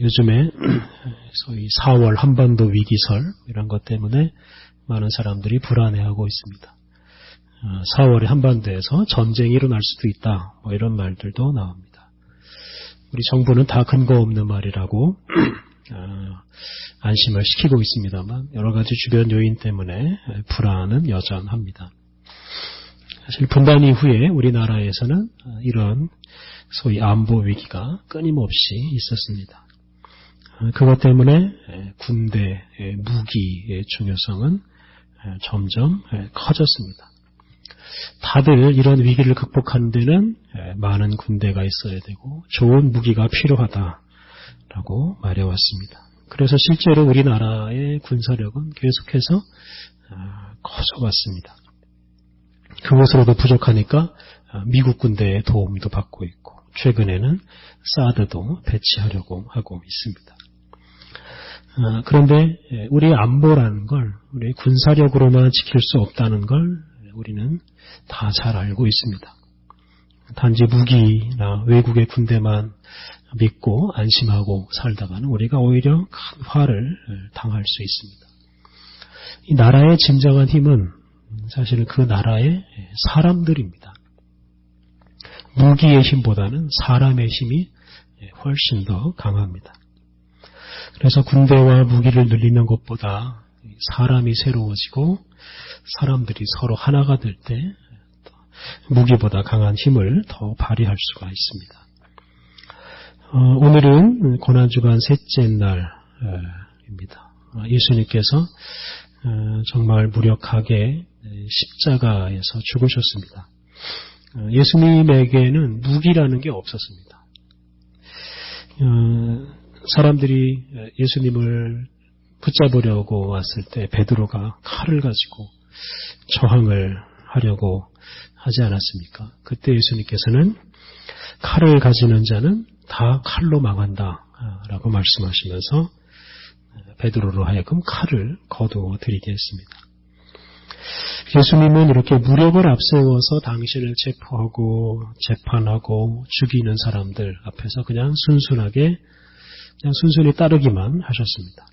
요즘에 소위 4월 한반도 위기설 이런 것 때문에 많은 사람들이 불안해하고 있습니다. 4월에 한반도에서 전쟁이 일어날 수도 있다. 이런 말들도 나옵니다. 우리 정부는 다 근거 없는 말이라고 안심을 시키고 있습니다만 여러 가지 주변 요인 때문에 불안은 여전합니다. 사실 분단 이후에 우리나라에서는 이런 소위 안보 위기가 끊임없이 있었습니다. 그것 때문에 군대의 무기의 중요성은 점점 커졌습니다. 다들 이런 위기를 극복하는 데는 많은 군대가 있어야 되고 좋은 무기가 필요하다라고 말해왔습니다. 그래서 실제로 우리나라의 군사력은 계속해서 커져왔습니다. 그것으로도 부족하니까 미국 군대의 도움도 받고 있고 최근에는 사드도 배치하려고 하고 있습니다. 그런데 우리의 안보라는 걸 우리의 군사력으로만 지킬 수 없다는 걸 우리는 다 잘 알고 있습니다. 단지 무기나 외국의 군대만 믿고 안심하고 살다가는 우리가 오히려 큰 화를 당할 수 있습니다. 이 나라의 진정한 힘은 사실은 그 나라의 사람들입니다. 무기의 힘보다는 사람의 힘이 훨씬 더 강합니다. 그래서 군대와 무기를 늘리는 것보다 사람이 새로워지고 사람들이 서로 하나가 될 때 무기보다 강한 힘을 더 발휘할 수가 있습니다. 오늘은 고난주간 셋째 날입니다. 예수님께서 정말 무력하게 십자가에서 죽으셨습니다. 예수님에게는 무기라는 게 없었습니다. 사람들이 예수님을 붙잡으려고 왔을 때 베드로가 칼을 가지고 저항을 하려고 하지 않았습니까? 그때 예수님께서는 칼을 가지는 자는 다 칼로 망한다 라고 말씀하시면서 베드로로 하여금 칼을 거두어 드리게 했습니다. 예수님은 이렇게 무력을 앞세워서 당신을 체포하고 재판하고 죽이는 사람들 앞에서 그냥 순순히 따르기만 하셨습니다.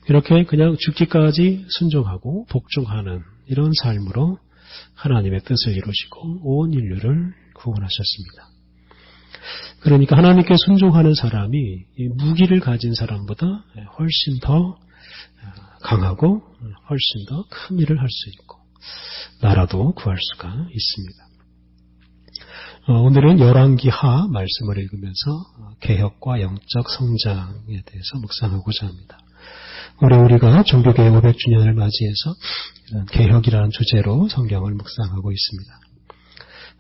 이렇게 그냥 죽기까지 순종하고 복종하는 이런 삶으로 하나님의 뜻을 이루시고 온 인류를 구원하셨습니다. 그러니까 하나님께 순종하는 사람이 이 무기를 가진 사람보다 훨씬 더 강하고 훨씬 더 큰 일을 할 수 있고 나라도 구할 수가 있습니다. 오늘은 열왕기하 말씀을 읽으면서 개혁과 영적 성장에 대해서 묵상하고자 합니다. 올해 우리가 종교개혁 500주년을 맞이해서 개혁이라는 주제로 성경을 묵상하고 있습니다.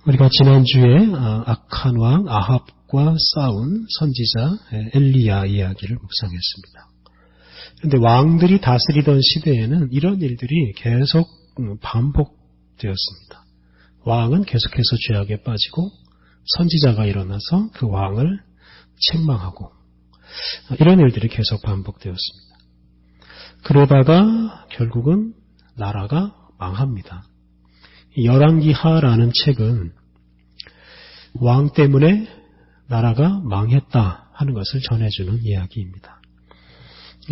우리가 지난주에 악한 왕 아합과 싸운 선지자 엘리야 이야기를 묵상했습니다. 그런데 왕들이 다스리던 시대에는 이런 일들이 계속 반복되었습니다. 왕은 계속해서 죄악에 빠지고 선지자가 일어나서 그 왕을 책망하고 이런 일들이 계속 반복되었습니다. 그러다가 결국은 나라가 망합니다. 열왕기하라는 책은 왕 때문에 나라가 망했다 하는 것을 전해주는 이야기입니다.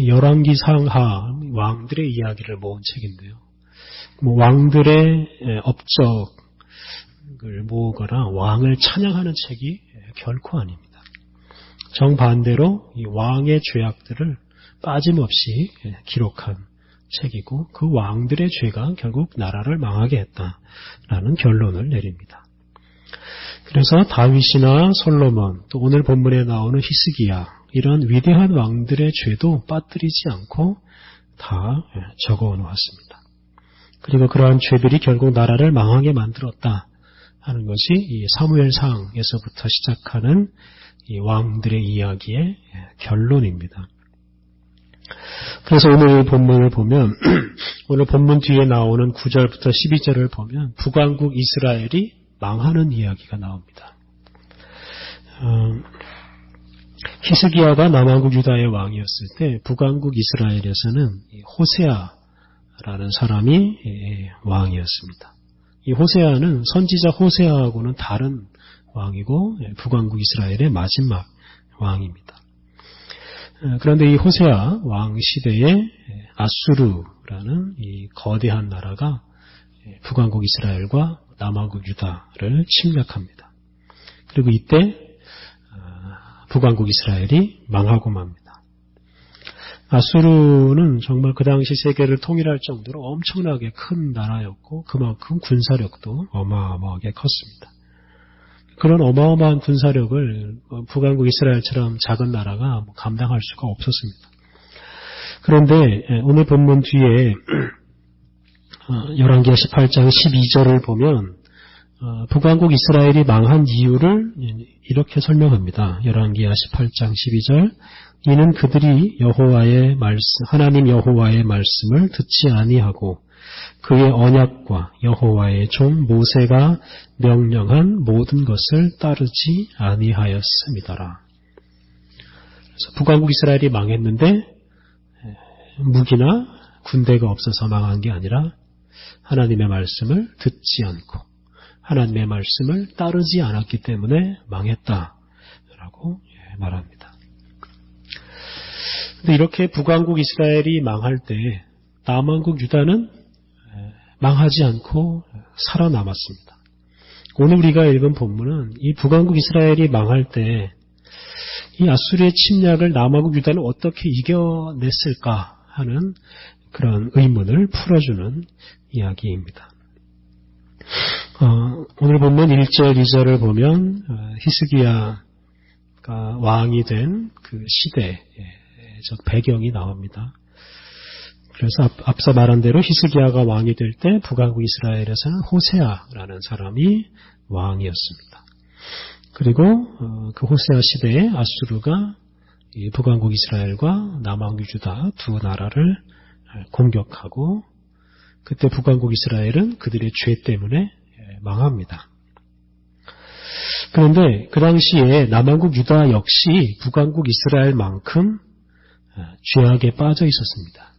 열왕기 상하 왕들의 이야기를 모은 책인데요. 왕들의 업적을 모으거나 왕을 찬양하는 책이 결코 아닙니다. 정반대로 이 왕의 죄악들을 빠짐없이 기록한 책이고 그 왕들의 죄가 결국 나라를 망하게 했다라는 결론을 내립니다. 그래서 다윗이나 솔로몬 또 오늘 본문에 나오는 히스기야 이런 위대한 왕들의 죄도 빠뜨리지 않고 다 적어 놓았습니다. 그리고 그러한 죄들이 결국 나라를 망하게 만들었다 하는 것이 이 사무엘상에서부터 시작하는 이 왕들의 이야기의 결론입니다. 그래서 오늘 본문을 보면 오늘 본문 뒤에 나오는 9절부터 12절을 보면 북왕국 이스라엘이 망하는 이야기가 나옵니다. 히스기야가 남왕국 유다의 왕이었을 때 북왕국 이스라엘에서는 호세아라는 사람이 왕이었습니다. 이 호세아는 선지자 호세아하고는 다른 왕이고 북왕국 이스라엘의 마지막 왕입니다. 그런데 이 호세아 왕 시대에 아수르라는 이 거대한 나라가 북왕국 이스라엘과 남왕국 유다를 침략합니다. 그리고 이때 북왕국 이스라엘이 망하고 맙니다. 아수르는 정말 그 당시 세계를 통일할 정도로 엄청나게 큰 나라였고 그만큼 군사력도 어마어마하게 컸습니다. 그런 어마어마한 군사력을 북왕국 이스라엘처럼 작은 나라가 감당할 수가 없었습니다. 그런데 오늘 본문 뒤에 열왕기하 18장 12절을 보면 북왕국 이스라엘이 망한 이유를 이렇게 설명합니다. 열왕기하 18장 12절 이는 그들이 여호와의 말씀, 하나님 여호와의 말씀을 듣지 아니하고 그의 언약과 여호와의 종 모세가 명령한 모든 것을 따르지 아니하였음이더라. 그래서 북왕국 이스라엘이 망했는데 무기나 군대가 없어서 망한 게 아니라 하나님의 말씀을 듣지 않고 하나님의 말씀을 따르지 않았기 때문에 망했다라고 말합니다. 근데 이렇게 북왕국 이스라엘이 망할 때 남왕국 유다는 망하지 않고 살아남았습니다. 오늘 우리가 읽은 본문은 이 북왕국 이스라엘이 망할 때 이 아수르의 침략을 남왕국 유다는 어떻게 이겨냈을까 하는 그런 의문을 풀어주는 이야기입니다. 오늘 본문 1절, 2절을 보면 히스기야가 왕이 된 그 시대적 배경이 나옵니다. 그래서 앞서 말한 대로 히스기야가 왕이 될 때 북왕국 이스라엘에서는 호세아라는 사람이 왕이었습니다. 그리고 그 호세아 시대에 아수르가 북왕국 이스라엘과 남왕국 유다 두 나라를 공격하고 그때 북왕국 이스라엘은 그들의 죄 때문에 망합니다. 그런데 그 당시에 남왕국 유다 역시 북왕국 이스라엘만큼 죄악에 빠져 있었습니다.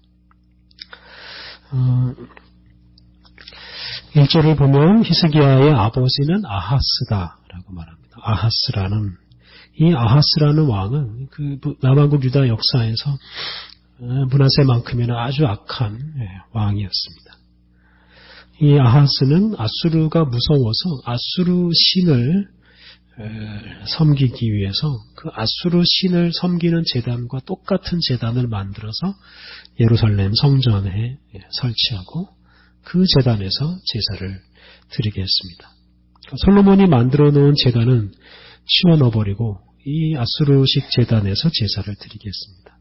1절을 보면 히스기야의 아버지는 아하스다라고 말합니다. 이 아하스라는 왕은 그 남왕국 유다 역사에서 므낫세만큼이나 아주 악한 왕이었습니다. 이 아하스는 아수르가 무서워서 아수르 신을 섬기기 위해서 그 아수르 신을 섬기는 제단과 똑같은 제단을 만들어서 예루살렘 성전에 설치하고 그 제단에서 제사를 드리게 했습니다. 솔로몬이 만들어 놓은 제단은 치워넣어버리고 이 아수르식 제단에서 제사를 드리게 했습니다.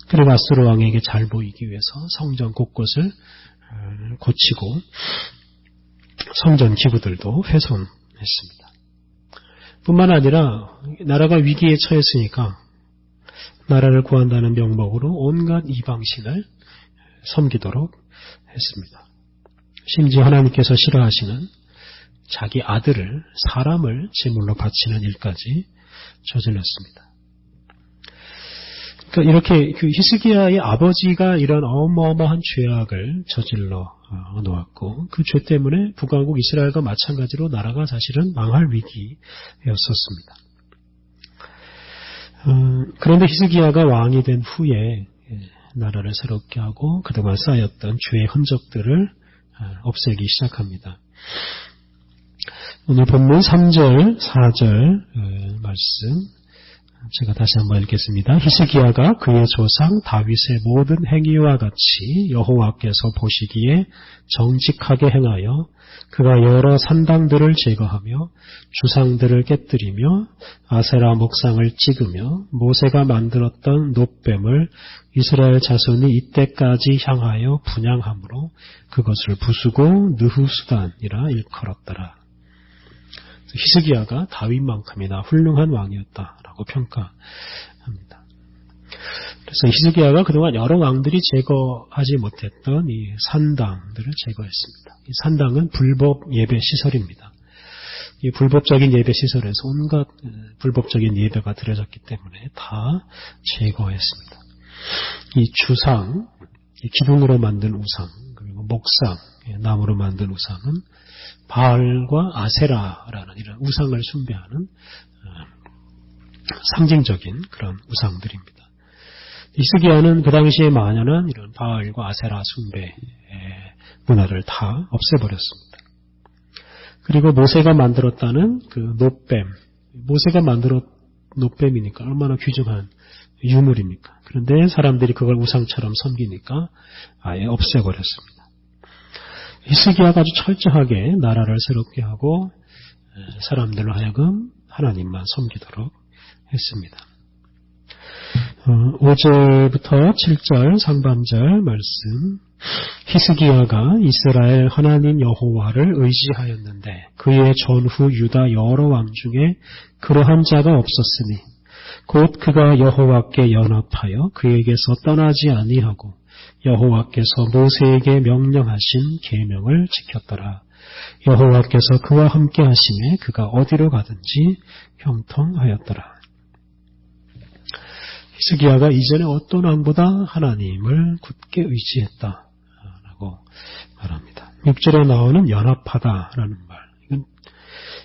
그리고 아수르 왕에게 잘 보이기 위해서 성전 곳곳을 고치고 성전 기구들도 훼손했습니다. 뿐만 아니라 나라가 위기에 처했으니까 나라를 구한다는 명목으로 온갖 이방신을 섬기도록 했습니다. 심지어 하나님께서 싫어하시는 자기 아들을 사람을 제물로 바치는 일까지 저질렀습니다. 그러니까 이렇게 그 히스기야의 아버지가 이런 어마어마한 죄악을 저질러 놓았고 그 죄 때문에 북왕국 이스라엘과 마찬가지로 나라가 사실은 망할 위기였었습니다. 그런데 히스기야가 왕이 된 후에 나라를 새롭게 하고 그동안 쌓였던 죄의 흔적들을 없애기 시작합니다. 오늘 본문 3절, 4절 말씀 제가 다시 한번 읽겠습니다. 히스기야가 그의 조상 다윗의 모든 행위와 같이 여호와께서 보시기에 정직하게 행하여 그가 여러 산당들을 제거하며 주상들을 깨뜨리며 아세라 목상을 찍으며 모세가 만들었던 놋뱀을 이스라엘 자손이 이때까지 향하여 분향함으로 그것을 부수고 느후수단이라 일컬었더라. 히스기야가 다윗만큼이나 훌륭한 왕이었다라고 평가합니다. 그래서 히스기야가 그동안 여러 왕들이 제거하지 못했던 이 산당들을 제거했습니다. 이 산당은 불법 예배 시설입니다. 이 불법적인 예배 시설에서 온갖 불법적인 예배가 드려졌기 때문에 다 제거했습니다. 이 주상, 이 기둥으로 만든 우상, 그리고 목상, 나무로 만든 우상은 바알과 아세라라는 이런 우상을 숭배하는 상징적인 그런 우상들입니다. 히스기야는 그 당시에 만연한 이런 바알과 아세라 숭배 문화를 다 없애버렸습니다. 그리고 모세가 만들었다는 그 놋뱀, 모세가 놋뱀이니까 얼마나 귀중한 유물입니까? 그런데 사람들이 그걸 우상처럼 섬기니까 아예 없애버렸습니다. 히스기야가 아주 철저하게 나라를 새롭게 하고 사람들로 하여금 하나님만 섬기도록 했습니다. 5절부터 7절 상반절 말씀. 히스기야가 이스라엘 하나님 여호와를 의지하였는데 그의 전후 유다 여러 왕 중에 그러한 자가 없었으니 곧 그가 여호와께 연합하여 그에게서 떠나지 아니하고 여호와께서 모세에게 명령하신 계명을 지켰더라. 여호와께서 그와 함께 하심에 그가 어디로 가든지 형통하였더라. 히스기야가 이전에 어떤 왕보다 하나님을 굳게 의지했다라고 말합니다. 6절에 나오는 연합하다라는 말,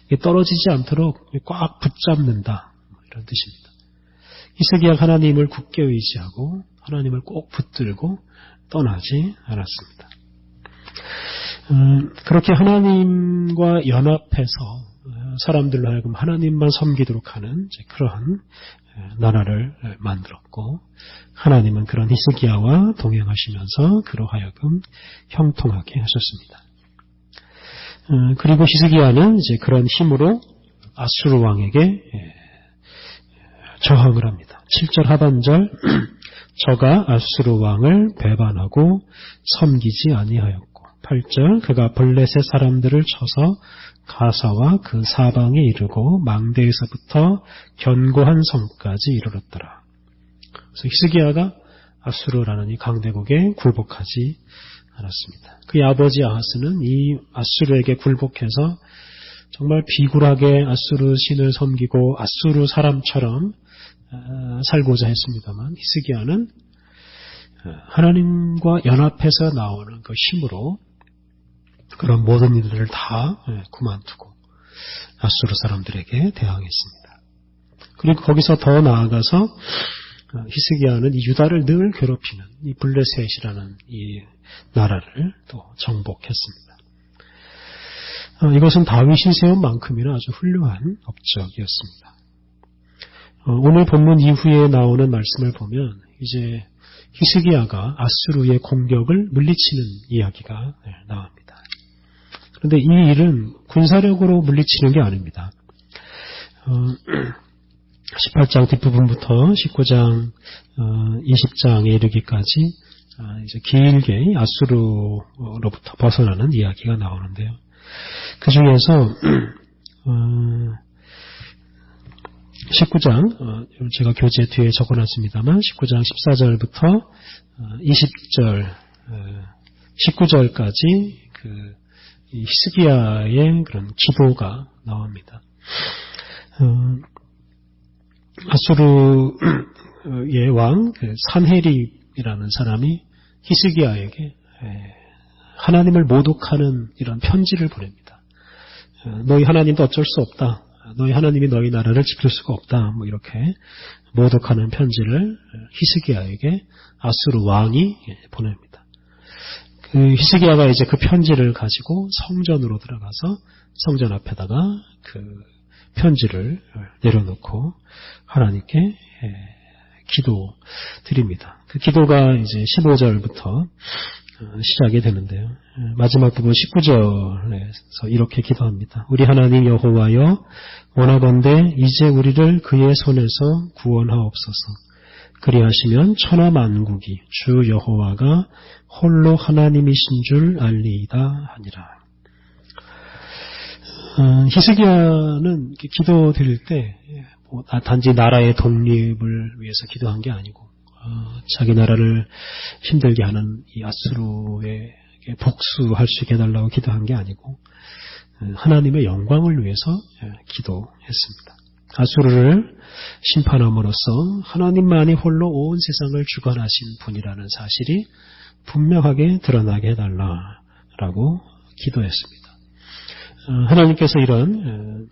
이게 떨어지지 않도록 꽉 붙잡는다 이런 뜻입니다. 히스기야가 하나님을 굳게 의지하고 하나님을 꼭 붙들고 떠나지 않았습니다. 그렇게 하나님과 연합해서 사람들로 하여금 하나님만 섬기도록 하는 그러한 나라를 만들었고, 하나님은 그런 히스기야와 동행하시면서 그로 하여금 형통하게 하셨습니다. 그리고 히스기야는 이제 그런 힘으로 아수르 왕에게 저항을 합니다. 7절 하반절, 저가 아수르 왕을 배반하고 섬기지 아니하였고, 8절, 그가 블레셋 사람들을 쳐서 가사와 그 사방에 이르고 망대에서부터 견고한 성까지 이르렀더라. 그래서 히스기야가 아수르라는 이 강대국에 굴복하지 않았습니다. 그의 아버지 아하스는 이 아수르에게 굴복해서 정말 비굴하게 아수르 신을 섬기고 아수르 사람처럼 살고자 했습니다만, 히스기야는 하나님과 연합해서 나오는 그 힘으로 그런 모든 일들을 다 그만두고 아수르 사람들에게 대항했습니다. 그리고 거기서 더 나아가서 히스기야는 이 유다를 늘 괴롭히는 이 블레셋이라는 이 나라를 또 정복했습니다. 이것은 다윗이 세운 만큼이나 아주 훌륭한 업적이었습니다. 오늘 본문 이후에 나오는 말씀을 보면 이제 히스기야가 아수르의 공격을 물리치는 이야기가 나옵니다. 그런데 이 일은 군사력으로 물리치는 게 아닙니다. 18장 뒷부분부터 19장 20장에 이르기까지 이제 길게 아수르로부터 벗어나는 이야기가 나오는데요. 그 중에서 19장, 제가 교재 뒤에 적어놨습니다만 19장 14절부터 20절, 19절까지 그 히스기야의 그런 기도가 나옵니다. 아수르의 왕 산헤립이라는 사람이 히스기야에게 하나님을 모독하는 이런 편지를 보냅니다. 너희 하나님도 어쩔 수 없다. 너희 하나님이 너희 나라를 지킬 수가 없다. 뭐 이렇게 모독하는 편지를 히스기야에게 아수르 왕이 보냅니다. 그 히스기야가 이제 그 편지를 가지고 성전으로 들어가서 성전 앞에다가 그 편지를 내려놓고 하나님께 기도드립니다. 그 기도가 이제 15절부터 시작이 되는데요. 마지막 부분 19절에서 이렇게 기도합니다. 우리 하나님 여호와여, 원하건대 이제 우리를 그의 손에서 구원하옵소서. 그리하시면 천하 만국이 주 여호와가 홀로 하나님이신 줄 알리이다 하니라. 히스기야는 기도드릴 때 단지 나라의 독립을 위해서 기도한 게 아니고 자기 나라를 힘들게 하는 이 아수르에게 복수할 수 있게 해달라고 기도한 게 아니고 하나님의 영광을 위해서 기도했습니다. 아수르를 심판함으로써 하나님만이 홀로 온 세상을 주관하신 분이라는 사실이 분명하게 드러나게 해달라라고 기도했습니다. 하나님께서 이런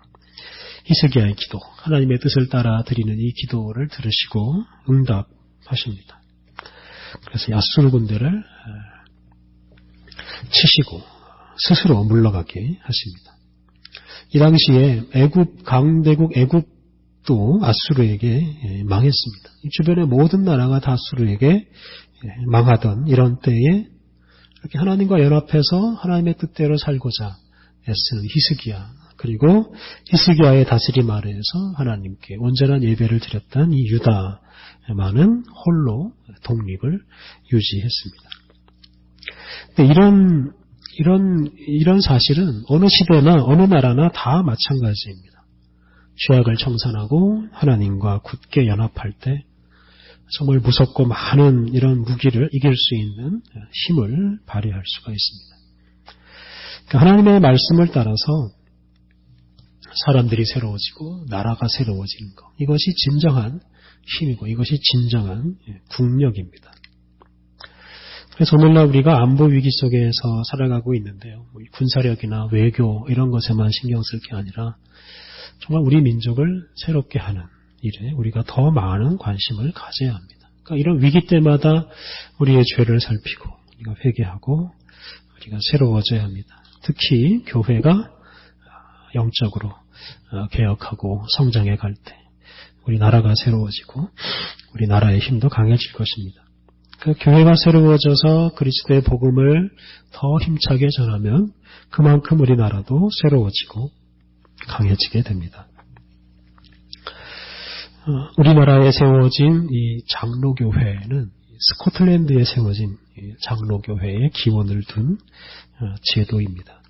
히스기야의 기도, 하나님의 뜻을 따라 드리는 이 기도를 들으시고 응답하십니다. 그래서 야수르 군대를 치시고 스스로 물러가게 하십니다. 이 당시에 강대국 애굽도 아수르에게 망했습니다. 주변의 모든 나라가 다 아수르에게 망하던 이런 때에 이렇게 하나님과 연합해서 하나님의 뜻대로 살고자 애쓰는 히스기야, 그리고 히스기야의 다스림 아래에서 하나님께 온전한 예배를 드렸던 이 유다만은 홀로 독립을 유지했습니다. 근데 이런 사실은 어느 시대나 어느 나라나 다 마찬가지입니다. 죄악을 청산하고 하나님과 굳게 연합할 때 정말 무섭고 많은 이런 무기를 이길 수 있는 힘을 발휘할 수가 있습니다. 그러니까 하나님의 말씀을 따라서 사람들이 새로워지고 나라가 새로워지는 것, 이것이 진정한 힘이고 이것이 진정한 국력입니다. 그래서 오늘날 우리가 안보 위기 속에서 살아가고 있는데요. 군사력이나 외교 이런 것에만 신경 쓸 게 아니라 정말 우리 민족을 새롭게 하는 일에 우리가 더 많은 관심을 가져야 합니다. 그러니까 이런 위기 때마다 우리의 죄를 살피고 우리가 회개하고 우리가 새로워져야 합니다. 특히 교회가 영적으로 개혁하고 성장해 갈 때 우리 나라가 새로워지고 우리 나라의 힘도 강해질 것입니다. 그 교회가 새로워져서 그리스도의 복음을 더 힘차게 전하면 그만큼 우리나라도 새로워지고 강해지게 됩니다. 우리나라에 세워진 이 장로교회는 스코틀랜드에 세워진 장로교회의 기원을 둔 제도입니다.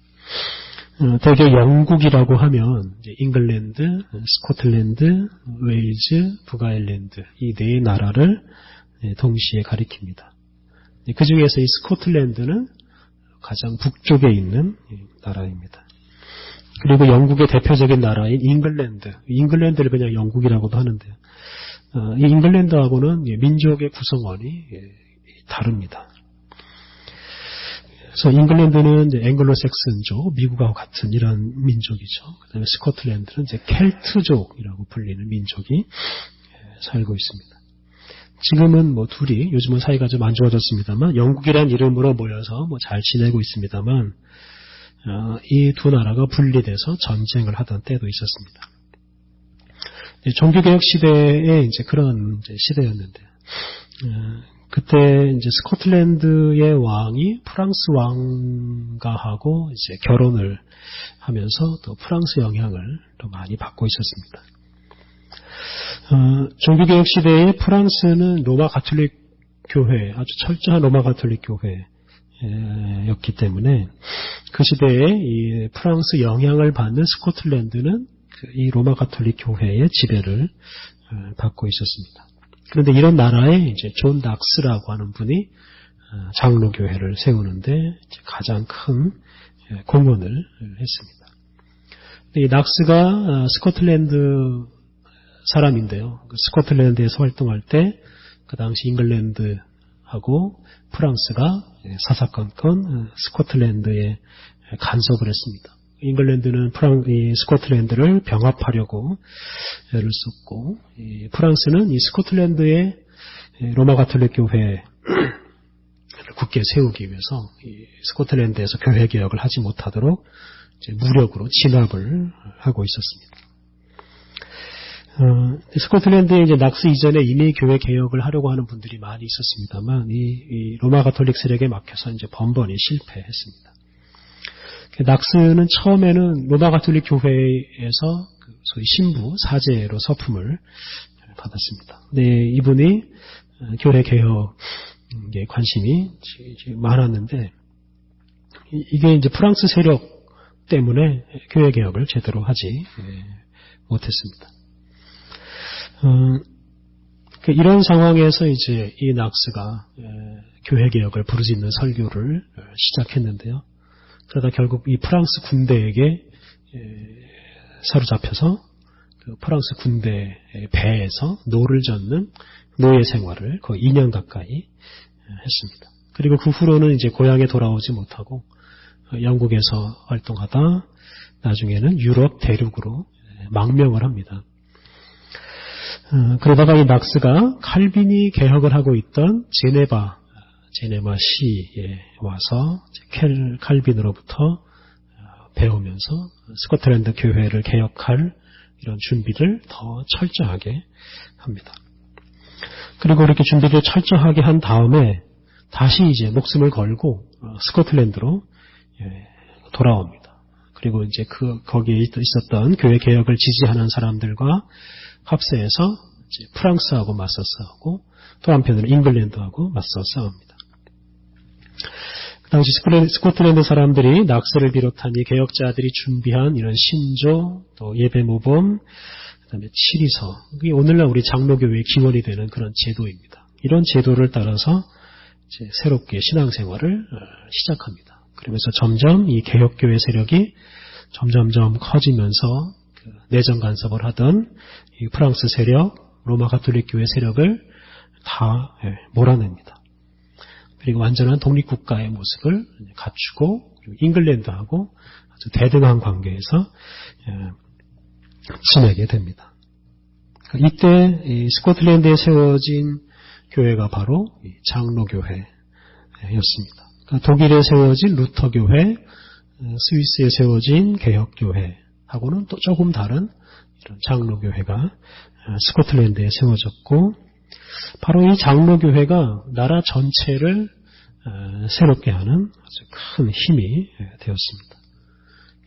대개 영국이라고 하면 잉글랜드, 스코틀랜드, 웨일즈, 북아일랜드 이 네 나라를 동시에 가리킵니다. 그 중에서 이 스코틀랜드는 가장 북쪽에 있는 나라입니다. 그리고 영국의 대표적인 나라인 잉글랜드를 그냥 영국이라고도 하는데요. 이 잉글랜드하고는 민족의 구성원이 다릅니다. 그래서 잉글랜드는 이제 앵글로색슨족, 미국하고 같은 이런 민족이죠. 그다음에 스코틀랜드는 이제 켈트족이라고 불리는 민족이 살고 있습니다. 지금은 둘이 요즘은 사이가 좀 안 좋아졌습니다만 영국이란 이름으로 모여서 잘 지내고 있습니다만 이 두 나라가 분리돼서 전쟁을 하던 때도 있었습니다. 종교개혁 시대에 이제 그런 시대였는데 그때 이제 스코틀랜드의 왕이 프랑스 왕가하고 이제 결혼을 하면서 또 프랑스 영향을 또 많이 받고 있었습니다. 종교개혁 시대에 프랑스는 로마 가톨릭 교회, 아주 철저한 로마 가톨릭 교회였기 때문에 그 시대에 이 프랑스 영향을 받는 스코틀랜드는 이 로마 가톨릭 교회의 지배를 받고 있었습니다. 그런데 이런 나라에 이제 존 낙스라고 하는 분이 장로교회를 세우는데 가장 큰 공헌을 했습니다. 이 낙스가 스코틀랜드 사람인데요. 스코틀랜드에서 활동할 때 그 당시 잉글랜드하고 프랑스가 사사건건 스코틀랜드에 간섭을 했습니다. 잉글랜드는 스코틀랜드를 병합하려고 애를 썼고, 프랑스는 이 스코틀랜드의 로마 가톨릭 교회를 굳게 세우기 위해서 스코틀랜드에서 교회 개혁을 하지 못하도록 이제 무력으로 진압을 하고 있었습니다. 스코틀랜드에 이제 낙스 이전에 이미 교회 개혁을 하려고 하는 분들이 많이 있었습니다만 이 로마 가톨릭 세력에 막혀서 이제 번번이 실패했습니다. 낙스는 처음에는 로마 가톨릭 교회에서 소위 신부 사제로 서품을 받았습니다. 근데 이분이 교회 개혁에 관심이 많았는데 이게 이제 프랑스 세력 때문에 교회 개혁을 제대로 하지 못했습니다. 이런 상황에서 이제 이 낙스가 교회 개혁을 부르짖는 설교를 시작했는데요. 그러다 결국 이 프랑스 군대에게 사로잡혀서 그 프랑스 군대 배에서 노를 젓는 노예 생활을 거의 2년 가까이 했습니다. 그리고 그 후로는 이제 고향에 돌아오지 못하고 영국에서 활동하다 나중에는 유럽 대륙으로 망명을 합니다. 그러다가 이 낙스가 칼빈이 개혁을 하고 있던 제네바 시에 와서 칼빈으로부터 배우면서 스코틀랜드 교회를 개혁할 이런 준비를 더 철저하게 합니다. 그리고 이렇게 준비를 철저하게 한 다음에 다시 이제 목숨을 걸고 스코틀랜드로 돌아옵니다. 그리고 이제 거기에 있었던 교회 개혁을 지지하는 사람들과 합세해서 이제 프랑스하고 맞서 싸우고 또 한편으로 잉글랜드하고 맞서 싸웁니다. 그 당시 스코틀랜드 사람들이 낙스를 비롯한 이 개혁자들이 준비한 이런 신조, 또 예배모범, 그다음에 치리서, 이게 오늘날 우리 장로교회의 기원이 되는 그런 제도입니다. 이런 제도를 따라서 이제 새롭게 신앙생활을 시작합니다. 그러면서 점점 이 개혁교회 세력이 점점점 커지면서 내정 간섭을 하던 이 프랑스 세력, 로마 가톨릭 교회 세력을 다 몰아냅니다. 그리고 완전한 독립국가의 모습을 갖추고 잉글랜드하고 아주 대등한 관계에서 지내게 됩니다. 이때 이 스코틀랜드에 세워진 교회가 바로 장로교회였습니다. 그러니까 독일에 세워진 루터교회, 스위스에 세워진 개혁교회하고는 또 조금 다른 이런 장로교회가 스코틀랜드에 세워졌고, 바로 이 장로교회가 나라 전체를 새롭게 하는 아주 큰 힘이 되었습니다.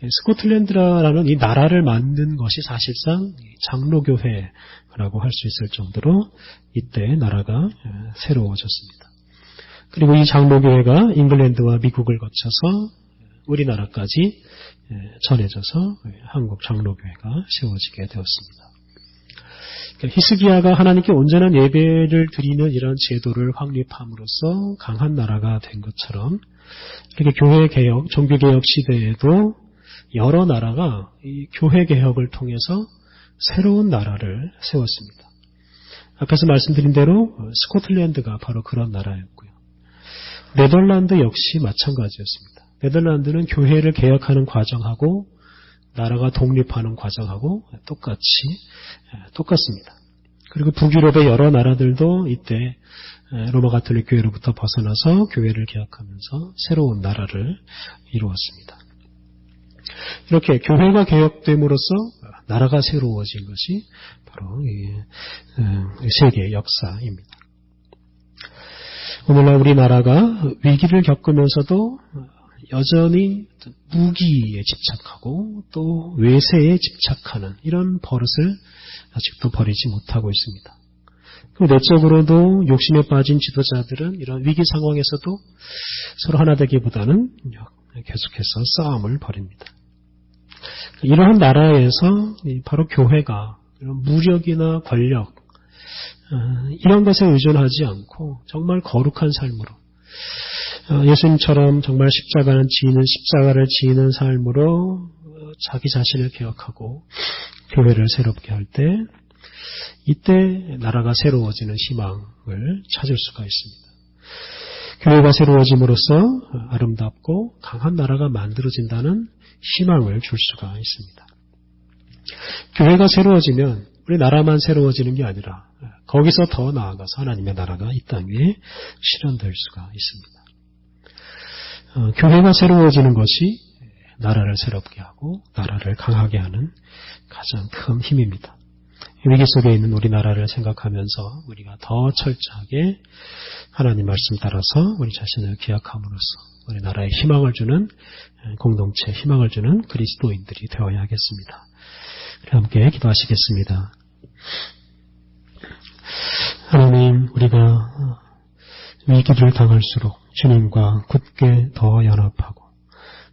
스코틀랜드라는 이 나라를 만든 것이 사실상 장로교회라고 할 수 있을 정도로 이때 나라가 새로워졌습니다. 그리고 이 장로교회가 잉글랜드와 미국을 거쳐서 우리나라까지 전해져서 한국 장로교회가 세워지게 되었습니다. 히스기야가 하나님께 온전한 예배를 드리는 이런 제도를 확립함으로써 강한 나라가 된 것처럼, 이렇게 교회개혁, 종교개혁 시대에도 여러 나라가 이 교회개혁을 통해서 새로운 나라를 세웠습니다. 앞에서 말씀드린 대로 스코틀랜드가 바로 그런 나라였고요. 네덜란드 역시 마찬가지였습니다. 네덜란드는 교회를 개혁하는 과정하고 나라가 독립하는 과정하고 똑같습니다. 그리고 북유럽의 여러 나라들도 이때 로마 가톨릭 교회로부터 벗어나서 교회를 개혁하면서 새로운 나라를 이루었습니다. 이렇게 교회가 개혁됨으로써 나라가 새로워진 것이 바로 세계의 역사입니다. 오늘날 우리나라가 위기를 겪으면서도 여전히 무기에 집착하고 또 외세에 집착하는 이런 버릇을 아직도 버리지 못하고 있습니다. 그리고 내적으로도 욕심에 빠진 지도자들은 이런 위기 상황에서도 서로 하나 되기보다는 계속해서 싸움을 벌입니다. 이러한 나라에서 바로 교회가 이런 무력이나 권력 이런 것에 의존하지 않고 정말 거룩한 삶으로, 예수님처럼 정말 십자가를 지는 삶으로 자기 자신을 개혁하고 교회를 새롭게 할 때, 이때 나라가 새로워지는 희망을 찾을 수가 있습니다. 교회가 새로워짐으로써 아름답고 강한 나라가 만들어진다는 희망을 줄 수가 있습니다. 교회가 새로워지면 우리 나라만 새로워지는 게 아니라 거기서 더 나아가서 하나님의 나라가 이 땅 위에 실현될 수가 있습니다. 교회가 새로워지는 것이 나라를 새롭게 하고 나라를 강하게 하는 가장 큰 힘입니다. 위기 속에 있는 우리나라를 생각하면서 우리가 더 철저하게 하나님 말씀 따라서 우리 자신을 기억함으로써 우리 나라에 희망을 주는 공동체, 희망을 주는 그리스도인들이 되어야 하겠습니다. 함께 기도하시겠습니다. 하나님, 우리가 위기를 당할수록 주님과 굳게 더 연합하고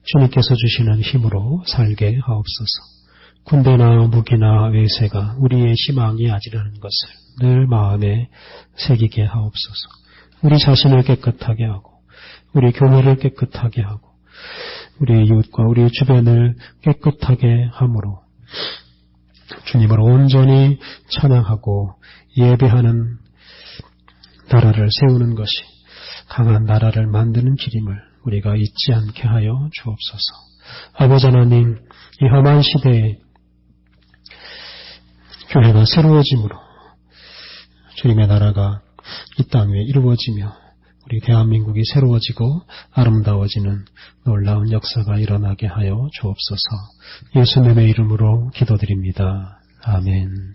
주님께서 주시는 힘으로 살게 하옵소서. 군대나 무기나 외세가 우리의 희망이 아니라는 것을 늘 마음에 새기게 하옵소서. 우리 자신을 깨끗하게 하고 우리 교회를 깨끗하게 하고 우리 이웃과 우리 주변을 깨끗하게 함으로 주님을 온전히 찬양하고 예배하는 나라를 세우는 것이 강한 나라를 만드는 길임을 우리가 잊지 않게 하여 주옵소서. 아버지 하나님, 이 험한 시대에 교회가 새로워짐으로 주님의 나라가 이 땅 위에 이루어지며 우리 대한민국이 새로워지고 아름다워지는 놀라운 역사가 일어나게 하여 주옵소서. 예수님의 이름으로 기도드립니다. 아멘.